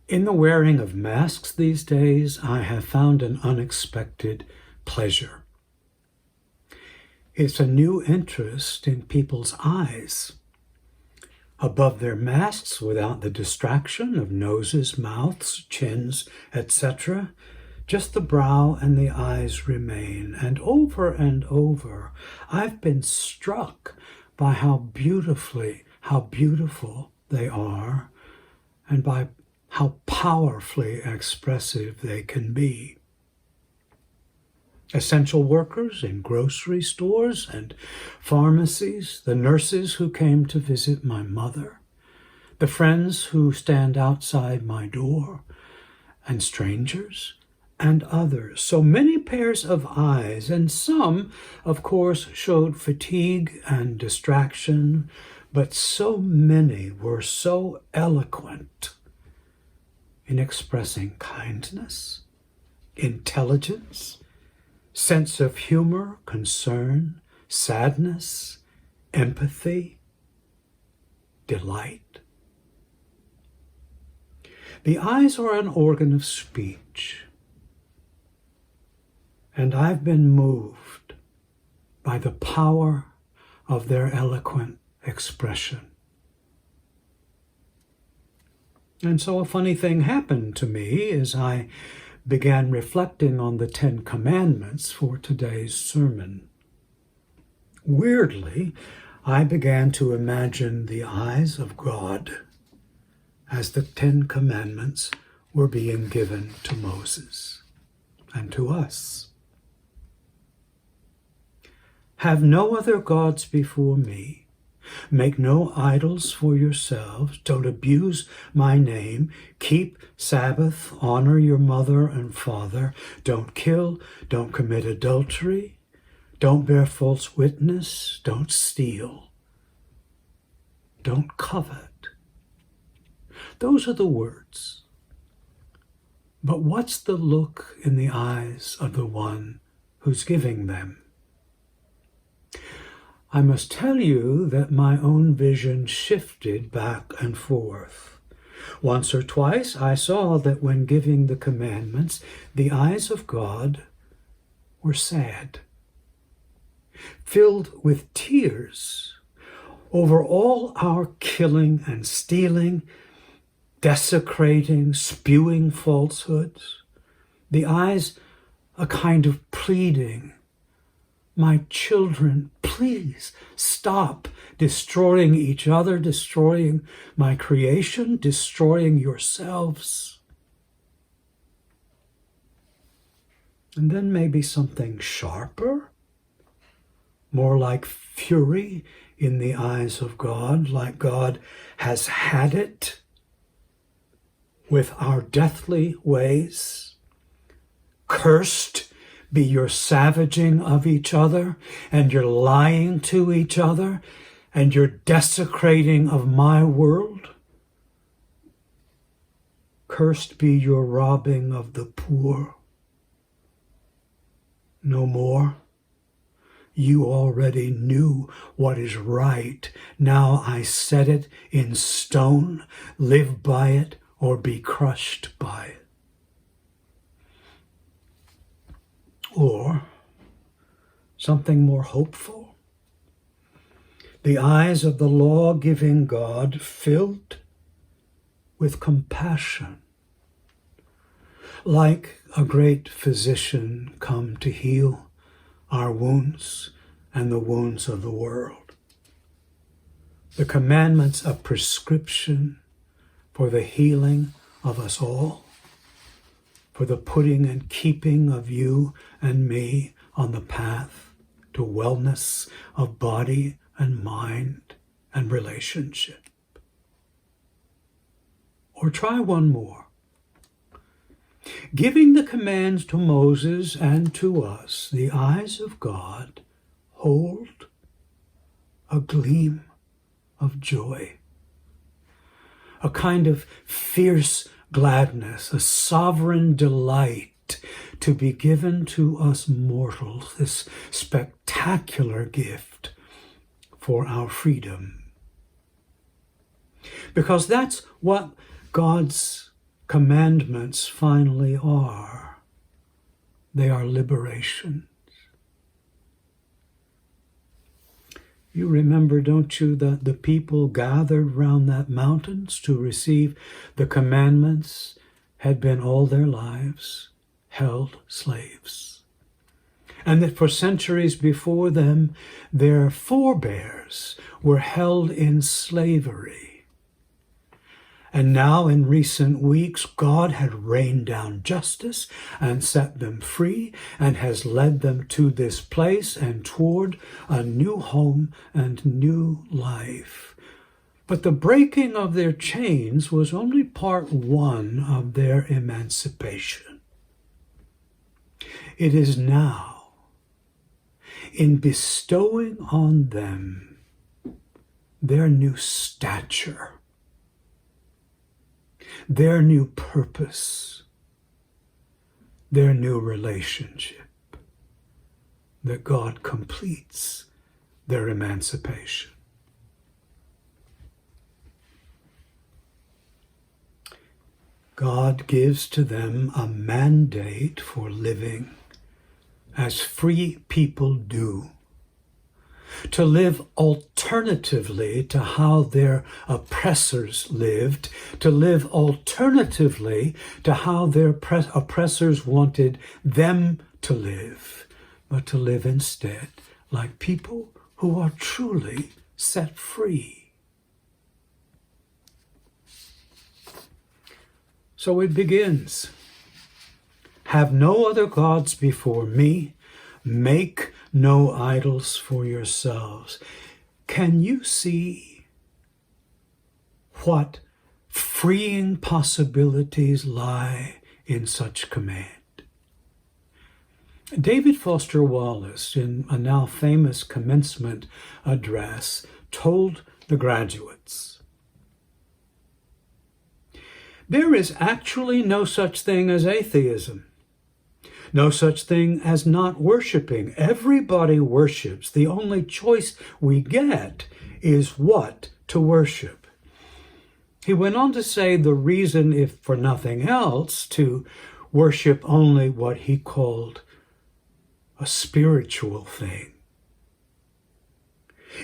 In the wearing of masks these days, I have found an unexpected pleasure. It's a new interest in people's eyes. Above their masks, without the distraction of noses, mouths, chins, etc., just the brow and the eyes remain. And over, I've been struck by how beautiful they are, and by how powerfully expressive they can be. Essential workers in grocery stores and pharmacies, the nurses who came to visit my mother, the friends who stand outside my door, and strangers and others. So many pairs of eyes, and some, of course, showed fatigue and distraction, but so many were so eloquent in expressing kindness, intelligence, sense of humor, concern, sadness, empathy, delight. The eyes are an organ of speech, and I've been moved by the power of their eloquent expression. And so a funny thing happened to me as I began reflecting on the 10 Commandments for today's sermon. Weirdly, I began to imagine the eyes of God as the 10 Commandments were being given to Moses and to us. Have no other gods before me. Make no idols for yourselves. Don't abuse my name. Keep Sabbath. Honor your mother and father. Don't kill. Don't commit adultery. Don't bear false witness. Don't steal. Don't covet. Those are the words. But what's the look in the eyes of the one who's giving them? I must tell you that my own vision shifted back and forth. Once or twice I saw that when giving the commandments, the eyes of God were sad, filled with tears over all our killing and stealing, desecrating, spewing falsehoods. The eyes a kind of pleading. My children, please stop destroying each other, destroying my creation, destroying yourselves. And then maybe something sharper, more like fury in the eyes of God, like God has had it with our deathly ways. Cursed be your savaging of each other, and your lying to each other, and your desecrating of my world. Cursed be your robbing of the poor. No more. You already knew what is right. Now I set it in stone. Live by it or be crushed by it. Or something more hopeful. The eyes of the law-giving God filled with compassion, like a great physician come to heal our wounds and the wounds of the world. The commandments a prescription for the healing of us all, for the putting and keeping of you and me on the path to wellness of body and mind and relationship. Or try one more. Giving the commands to Moses and to us, the eyes of God hold a gleam of joy, a kind of fierce gladness, a sovereign delight to be given to us mortals, this spectacular gift for our freedom. Because that's what God's commandments finally are. They are liberation. You remember, don't you, that the people gathered round that mountains to receive the commandments had been all their lives held slaves, and that for centuries before them their forebears were held in slavery. And now in recent weeks, God had rained down justice and set them free and has led them to this place and toward a new home and new life. But the breaking of their chains was only part one of their emancipation. It is now, in bestowing on them their new stature, their new purpose, their new relationship, that God completes their emancipation. God gives to them a mandate for living as free people do, to live alternatively to how their oppressors lived, to live alternatively to how their oppressors wanted them to live, but to live instead like people who are truly set free. So it begins. Have no other gods before me. Make no idols for yourselves. Can you see what freeing possibilities lie in such command? David Foster Wallace, in a now famous commencement address, told the graduates, "There is actually no such thing as atheism. No such thing as not worshiping. Everybody worships. The only choice we get is what to worship." He went on to say the reason, if for nothing else, to worship only what he called a spiritual thing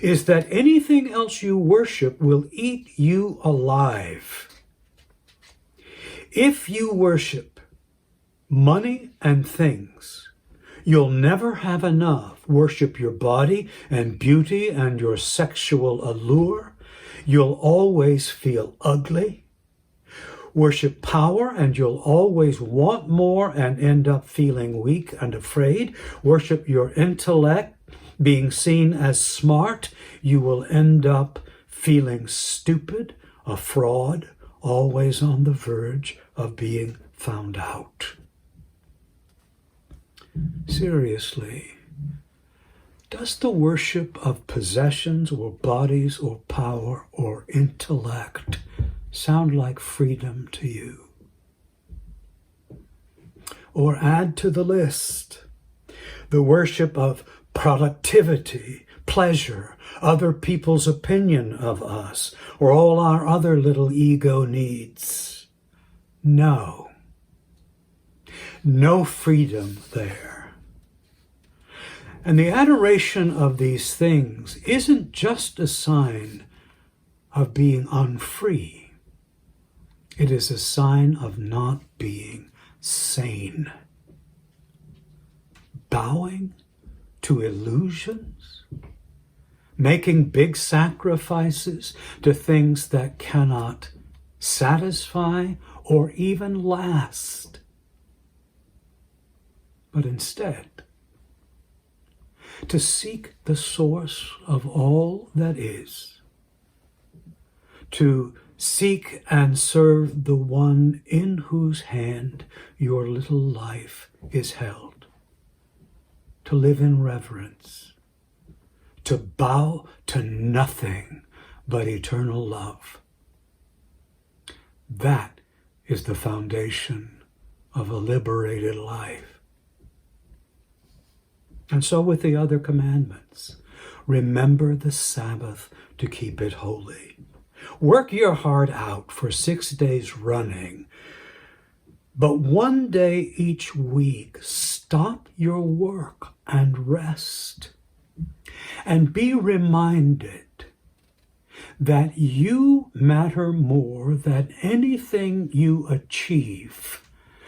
is that anything else you worship will eat you alive. If you worship money and things, you'll never have enough. Worship your body and beauty and your sexual allure. You'll always feel ugly. Worship power and you'll always want more and end up feeling weak and afraid. Worship your intellect, being seen as smart. You will end up feeling stupid, a fraud, always on the verge of being found out. Seriously, does the worship of possessions or bodies or power or intellect sound like freedom to you? Or add to the list the worship of productivity, pleasure, other people's opinion of us, or all our other little ego needs. No. No freedom there. And the adoration of these things isn't just a sign of being unfree. It is a sign of not being sane. Bowing to illusions, making big sacrifices to things that cannot satisfy or even last. But instead, to seek the source of all that is, to seek and serve the one in whose hand your little life is held, to live in reverence, to bow to nothing but eternal love. That is the foundation of a liberated life. And so with the other commandments, remember the Sabbath to keep it holy. Work your heart out for 6 days running. But one day each week, stop your work and rest. And be reminded that you matter more than anything you achieve.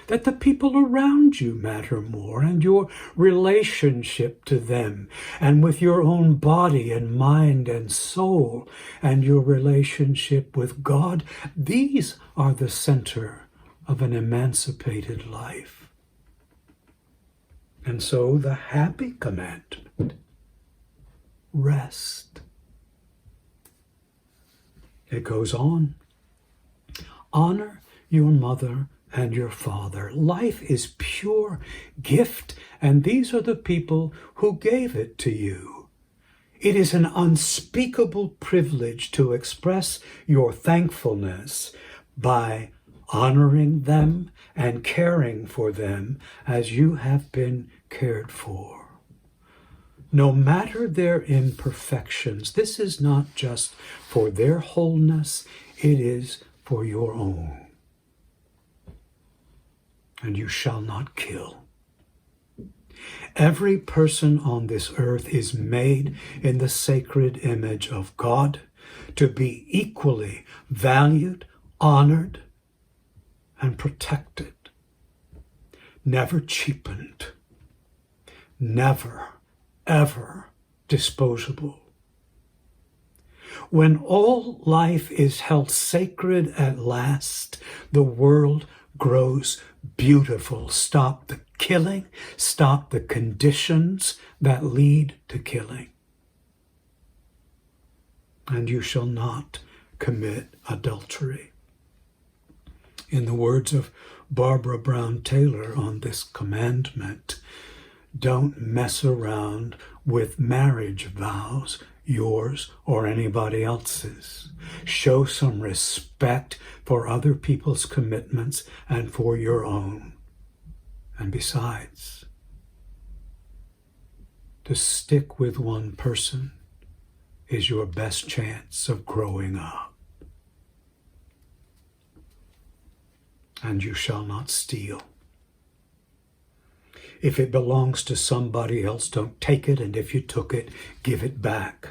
That the people around you matter more, and your relationship to them, and with your own body and mind and soul, and your relationship with God, these are the center of an emancipated life. And so the happy commandment, rest. It goes on. Honor your mother and your father. Life is pure gift, and these are the people who gave it to you. It is an unspeakable privilege to express your thankfulness by honoring them and caring for them as you have been cared for. No matter their imperfections, this is not just for their wholeness, it is for your own. And you shall not kill. Every person on this earth is made in the sacred image of God to be equally valued, honored, and protected. Never cheapened. Never, ever disposable. When all life is held sacred at last, the world grows beautiful. Stop the killing. Stop the conditions that lead to killing. And you shall not commit adultery. In the words of Barbara Brown Taylor on this commandment, don't mess around with marriage vows, yours or anybody else's. Show some respect for other people's commitments and for your own. And besides, to stick with one person is your best chance of growing up. And you shall not steal. If it belongs to somebody else, don't take it, and if you took it, give it back.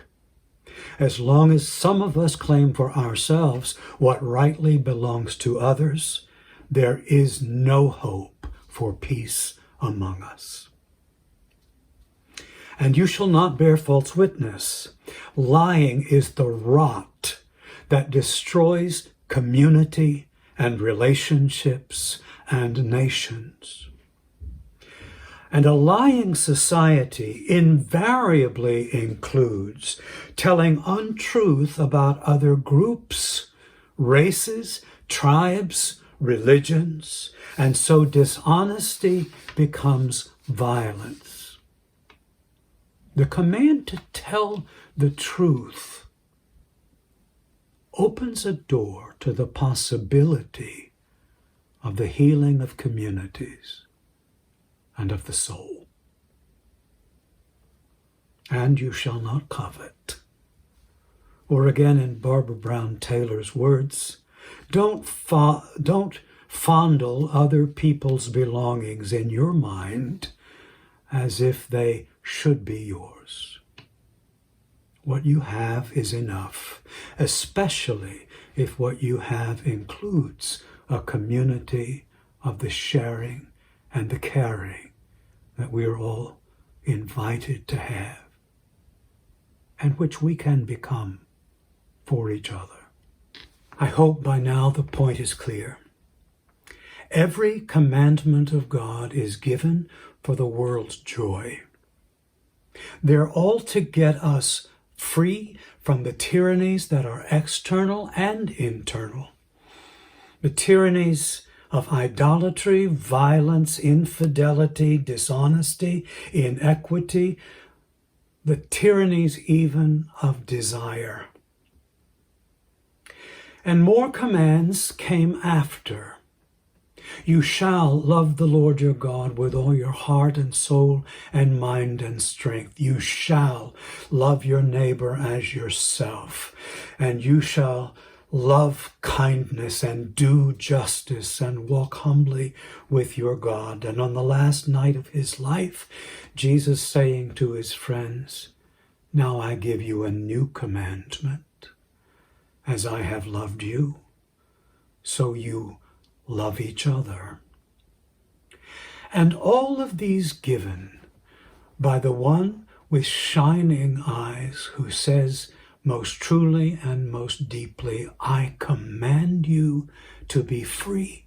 As long as some of us claim for ourselves what rightly belongs to others, there is no hope for peace among us. And you shall not bear false witness. Lying is the rot that destroys community and relationships and nations. And a lying society invariably includes telling untruth about other groups, races, tribes, religions, and so dishonesty becomes violence. The command to tell the truth opens a door to the possibility of the healing of communities and of the soul. And you shall not covet. Or again in Barbara Brown Taylor's words, don't fondle other people's belongings in your mind as if they should be yours. What you have is enough, especially if what you have includes a community of the sharing and the caring that we are all invited to have, and which we can become for each other. I hope by now the point is clear. Every commandment of God is given for the world's joy. They're all to get us free from the tyrannies that are external and internal. The tyrannies of idolatry, violence, infidelity, dishonesty, inequity, the tyrannies even of desire. And more commands came after. You shall love the Lord your God with all your heart and soul and mind and strength. You shall love your neighbor as yourself. And you shall love kindness and do justice and walk humbly with your God. And on the last night of his life, Jesus saying to his friends, now I give you a new commandment. As I have loved you, so you love each other. And all of these given by the one with shining eyes who says most truly and most deeply, I command you to be free,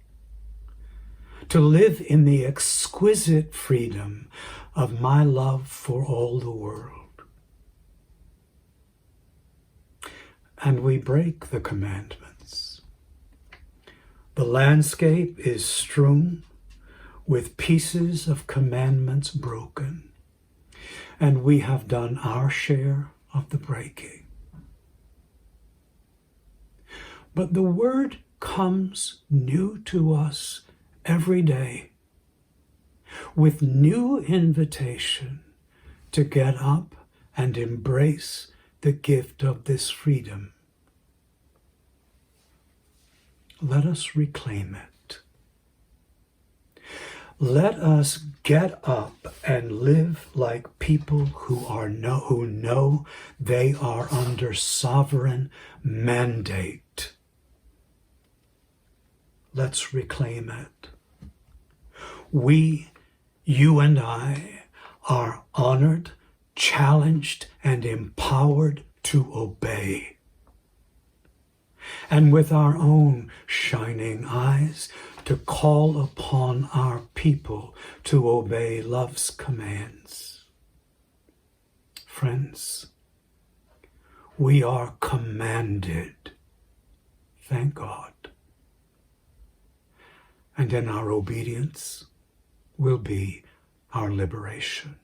to live in the exquisite freedom of my love for all the world. And we break the commandments. The landscape is strewn with pieces of commandments broken, and we have done our share of the breaking. But the word comes new to us every day with new invitation to get up and embrace the gift of this freedom. Let us reclaim it. Let us get up and live like people who know they are under sovereign mandate. Let's reclaim it. We, you and I, are honored, challenged, and empowered to obey. And with our own shining eyes, to call upon our people to obey love's commands. Friends, we are commanded, thank God. And in our obedience will be our liberation.